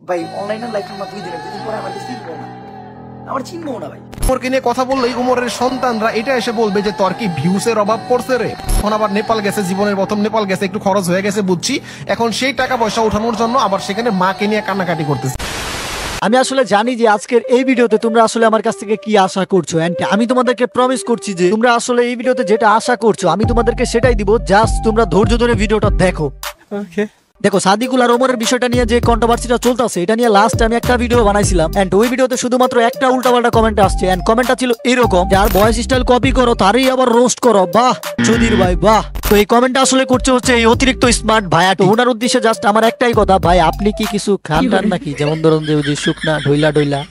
ভাই অনলাইনে লাইফ আমার 2 দিনের 2 দিন পরে আমার চিনবো না, আমার চিনবো না ভাই। উমরকে নিয়ে কথা বললেই উমরের সন্তানরা এটা এসে বলবে যে তোর কি ভিউসের অভাব পড়ছে রে। এখন আবার নেপাল গেছে, জীবনের প্রথম নেপাল গেছে, একটু খরচ হয়ে গেছে বুঝছি, এখন সেই টাকা পয়সা উঠানোর জন্য আবার সেখানে মাকে নিয়ে কান্নাকাটি করতেছে। আমি আসলে জানি যে আজকের এই ভিডিওতে তোমরা আসলে আমার কাছ থেকে কি আশা করছো, এন্ড আমি তোমাদেরকে প্রমিস করছি যে তোমরা আসলে এই ভিডিওতে যেটা আশা করছো আমি তোমাদেরকে সেটাই দিব, জাস্ট তোমরা ধৈর্য ধরে ভিডিওটা দেখো। দেখো সাদিকুল আর ওমরের বিষয়টা নিয়ে যে কন্ট্রোভার্সিটা চলতেছে এটা নিয়ে লাস্ট আমি একটা ভিডিও বানাইছিলাম, এন্ড ওই ভিডিওতে শুধুমাত্র একটা উল্টাপাল্টা কমেন্ট আসছে, এন্ড কমেন্টটা ছিল এরকম, যার ভয়েস স্টাইল কপি করো তারই আবার রোস্ট করো, বাহ চৌধুরী ভাই বাহ। তো এই কমেন্টটা আসলে করছে হচ্ছে এই অতিরিক্ত স্মার্ট ভাইয়াটি। ওনার উদ্দেশ্যে জাস্ট আমার একটাই কথা, ভাই আপনি কি কিছু খান টান নাকি? যেমন ধরুন যে শুকনা ঢইলা ঢইলা,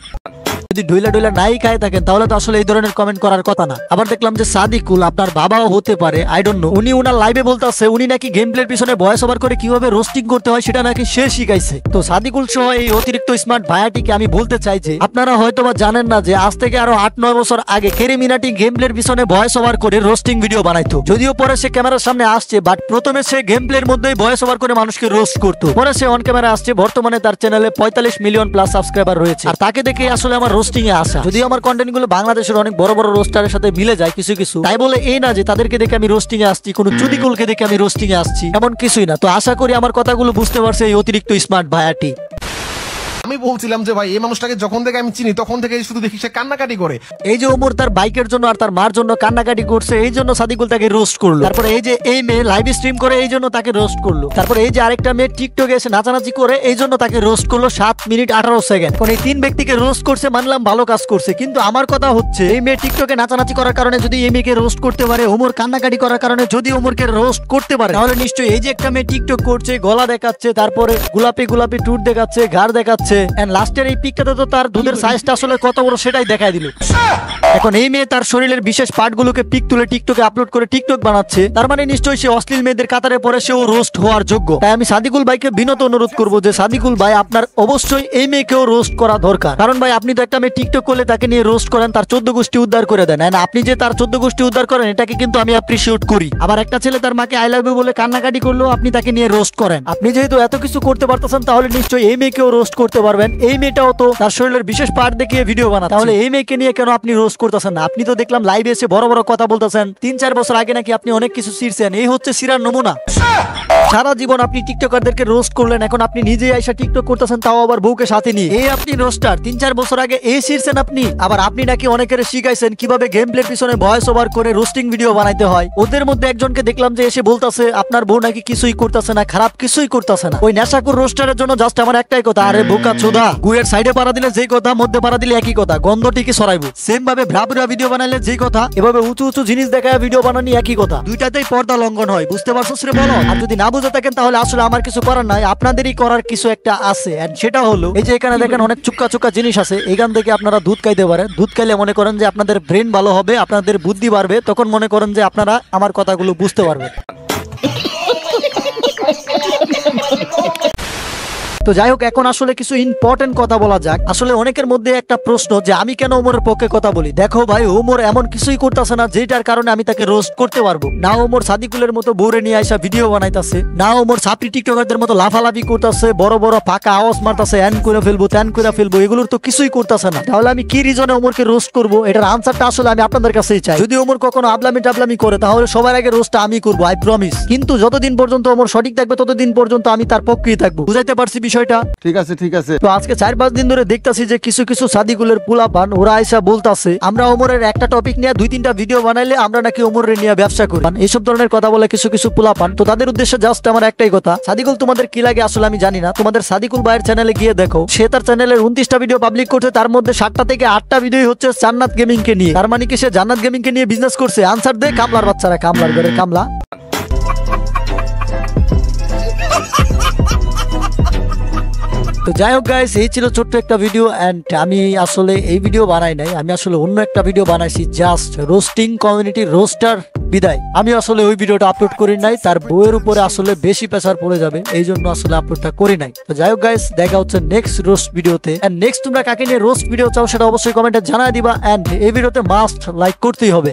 যদি ঢইলা ঢইলা নাই খায় থাকেন তাহলে তো আসলে এই ধরনের কমেন্ট করার কথা না। আবার দেখলাম যে সাদিকুল আপনার বাবাও হতে পারে, আই ডোন্ট নো, উনি ওনার লাইভে বলতেছে উনি নাকি গেম প্লের পিছনে ভয়েস ওভার করে কিভাবে রোস্টিং করতে হয় সেটা নাকি সে শিখাইছে। তো সাদিকুল সহ এই অতিরিক্ত স্মার্ট ভাইয়াটিকে আমি বলতে চাই যে আপনারা হয়তো বা জানেন না যে আজ থেকে আরো 8-9 বছর আগে কেরিমিনাটি গেম প্লের পিছনে ভয়েস ওভার করে রোস্টিং ভিডিও বানাইতো। যদিও পরে সে ক্যামেরার সামনে আসছে, বাট প্রথমে সে গেম প্লের মধ্যেই ভয়েস ওভার করে মানুষকে রোস্ট করতো, পরে সে অন ক্যামেরা আসছে। বর্তমানে তার চ্যানেলে 45 মিলিয়ন প্লাস সাবস্ক্রাইবার রয়েছে, আর তাকে দেখে আসলে আমার রোস্টিং এ আসা। যদিও আমার কন্টেন্ট গুলো বাংলাদেশের অনেক বড় বড় রোস্টারের সাথে মিলে যায় কিছু কিছু, তাই বলে এই না যে তাদেরকে দেখে আমি রোস্টিং এ আসছি, কোনো চুদিকুলকে দেখে আমি রোস্টিং এ আসছি, এমন কিছুই না। তো আশা করি আমার কথাগুলো বুঝতে পারছে এই অতিরিক্ত স্মার্ট ভাইয়াটি। আমি বলছিলাম যে ভাই এই মানুষটাকে যখন থেকে আমি চিনি তখন থেকে শুধু দেখি সে কান্নাকাটি করে। এই যে ওমর তার বাইকের জন্য আর তার মার জন্য কান্নাকাটি করছে, এই জন্য সাদিকুল তাকে রোস্ট করলো। তারপরে এই যে এই মেয়ে লাইভ স্ট্রিম করে এই জন্য তাকে রোস্ট করলো। তারপরে এই যে আরেকটা মেয়ে টিকটকে এসে নাচানাচি করে এই জন্য তাকে রোস্ট করলো 7 মিনিট 18 সেকেন্ড। এখন এই 3 ব্যক্তিকে রোস্ট করছে, মানলাম ভালো কাজ করছে, কিন্তু আমার কথা হচ্ছে এই মেয়ে টিকটকে নাচানাচি করার কারণে যদি এই মেয়েকে রোস্ট করতে পারে, ওমর কান্নাকাটি করার কারণে যদি ওমরকে রোস্ট করতে পারে, তাহলে নিশ্চয়ই এই যে একটা মেয়ে টিকটক করছে, গলা দেখাচ্ছে, তারপরে গোলাপি গোলাপি টুট দেখাচ্ছে, ঘাড় দেখাচ্ছে, এন্ড লাস্টের এই পিকটাতে তো তার দুধের সাইজটা আসলে কত বড় সেটাই দেখাই দিল। এখন এই মেয়ে তার শরীরের বিশেষ পার্টগুলোকে পিক তুলে টিকটকে আপলোড করে টিকটক বানাচ্ছে, তার মানে নিশ্চয়ই সে অশ্লীল মেয়েদের কাতারে পড়ে সেও রোস্ট হওয়ার যোগ্য। তাই আমি সাদিকুল ভাইকে বিনত অনুরোধ করবো যে সাদিকুল ভাই আপনার অবশ্যই এই মেয়েকেও রোস্ট করা দরকার, কারণ ভাই আপনি তো একটা মেয়ে টিকটক করলে তাকে নিয়ে রোস্ট করেন, তার 14 গোষ্ঠী উদ্ধার করে দেন, না আপনি যে তার 14 গোষ্ঠী উদ্ধার করেন এটাকে কিন্তু আমি অ্যাপ্রিসিয়েট করি। আবার একটা ছেলে তার মাকে আই লাভ ইউ বলে কান্নাকাটি করলো, আপনি তাকে নিয়ে রোস্ট করেন। আপনি যেহেতু এত কিছু করতে পারতেছেন তাহলে নিশ্চয়ই এই মেয়েকেও রোস্ট করতে পারবেন। এই মেয়েটাও তো তার শরীরের বিশেষ পার্ট দেখিয়ে ভিডিও বানাচ্ছে, তাহলে এই মেয়েকে নিয়ে কেন আপনি রোস্ট করতেছেন না? আপনি তো দেখলাম লাইভে এসে বড় বড় কথা বলতেছেন, 3-4 বছর আগে নাকি আপনি অনেক কিছু ছিড়ছেন, এই হচ্ছে সিরার নমুনা। সারা জীবন আপনি টিকটকারদেরকে রোস্ট করলেন, এখন আপনি নিজেই আইসা টিকটক করতেছেন, তাও আবার বউকে সাথে নিয়ে। এই আপনি রোস্টার, 3-4 বছর আগে এই ছিড়ছেন আপনি। আবার আপনি নাকি অনেকের শিখাইছেন কিভাবে গেম প্লের পিছনে ভয়েস ওভার করে রোস্টিং ভিডিও বানাইতে হয়। ওদের মধ্যে একজনকে দেখলাম যে এসে বলতেছে আপনার বউ নাকি কিছুই করতেছে না, খারাপ কিছুই করতেছে না। ওই নেশাকুর রোস্টারের জন্য জাস্ট আমার একটাই কথা, আরে বোকা চোদা, গুয়ের সাইডে পাড়া দিলে যেই কথা, মধ্যে পাড়া দিলে একই কথা, গন্ধ ঠিকই ছড়াইবো। সেম ভাবে ভ্রাবুরা ভিডিও বানাইলে যেই কথা, এভাবে উঁচু উঁচু জিনিস দেখায় ভিডিও বানানি একই কথা, দুইটাতেই পর্দা লঙ্ঘন হয়। বুঝতে পারছো রে বলো? আর যদি না বুঝে থাকেন তাহলে আসলে আমার কিছু করার নাই, আপনাদেরই করার কিছু একটা আছে, এন্ড সেটা হলো এই যে এখানে দেখেন অনেক চুক্কা চুক্কা জিনিস আছে, এখান থেকে আপনারা দুধ খাইতে পারেন। দুধ খাইলে মনে করেন যে আপনাদের ব্রেন ভালো হবে, আপনাদের বুদ্ধি বাড়বে, তখন মনে করেন যে আপনারা আমার কথাগুলো বুঝতে পারবেন। তো যাই হোক, এখন আসলে কিছু ইম্পর্টেন্ট কথা বলা যাক। আসলে অনেকের মধ্যে একটা প্রশ্ন যে আমি কেন ওমরের পক্ষে কথা বলি। দেখো ভাই, ওমর এমন কিছুই করতেছে না যেটার কারণে আমি তাকে রোস্ট করতে পারবো না। ওমর সাদিকুলের মতো বউরে নিয়ে আসা ভিডিও বানাইতেছে না, ওমর সাপড়ি টিকটকারদের মতো লাফালাফি করতেছে, বড় বড় ফাঁকা আওয়াজ মারতেছে, এন করে ফেলবো ত্যান করে ফেলবো, এগুলোর তো কিছুই করতেছে না। তাহলে আমি কি রিজনে ওমরকে রোস্ট করবো? এটার আনসারটা আসলে আমি আপনাদের কাছেই চাই। যদি ওমর কখনো আবলামি টাবলামি করে তাহলে সবার আগে রোস্টটা আমি করবো, আই প্রমিস। কিন্তু যতদিন পর্যন্ত ওমর সঠিক থাকবে ততদিন পর্যন্ত আমি তার পক্ষেই থাকবো। বুঝাইতে পারছি বিষয়টা? ঠিক আছে ঠিক আছে। তো আজকে 4-5 দিন ধরে দেখতাছি যে কিছু কিছু সাদিকুলের পোলাপান ওরা আইসা বলতাছে আমরা ওমরের একটা টপিক নিয়ে 2-3টা ভিডিও বানাইলে আমরা নাকি ওমরের নিয়ে ব্যবসা করি, এইসব ধরনের কথা বলে কিছু কিছু পোলাপান। তো তাদের উদ্দেশ্যে জাস্ট আমার একটাই কথা, সাদিকুল তোমাদের কি লাগে আসলে আমি জানি না, তোমাদের সাদিকুল ভাইয়ের চ্যানেলে গিয়ে দেখো, সে তার চ্যানেলের 29টা ভিডিও পাবলিক করছে, তার মধ্যে 7টা থেকে 8টা ভিডিও হচ্ছে জান্নাত গেমিং কে নিয়ে। তার মানে কি সে জান্নাত গেমিং কে নিয়ে বিজনেস করছে? আনসার দে কামলার বাচ্চারা, কামলার ঘরের কামলা। তো যাই হোক গাইস, এই ছিল ছোট্ট একটা ভিডিও, এন্ড আমি আসলে এই ভিডিও বানাই নাই, আমি আসলে অন্য একটা ভিডিও বানাইছি, জাস্ট রোস্টিং কমিউনিটি রোস্টার বিদায়। আমি আসলে ওই ভিডিওটা আপলোড করি নাই, তার বইয়ের উপরে আসলে বেশি প্রেসার পড়ে যাবে, এই জন্য আসলে আপলোডটা করি নাই। তো যাই হোক গাইস, দেখা হচ্ছে নেক্সট রোস্ট ভিডিওতে, এন্ড নেক্সট তোমরা কাকে নিয়ে রোস্ট ভিডিও চাও সেটা অবশ্যই কমেন্টে জানাই দিবা, এন্ড এই ভিডিওতে মাস্ট লাইক করতেই হবে।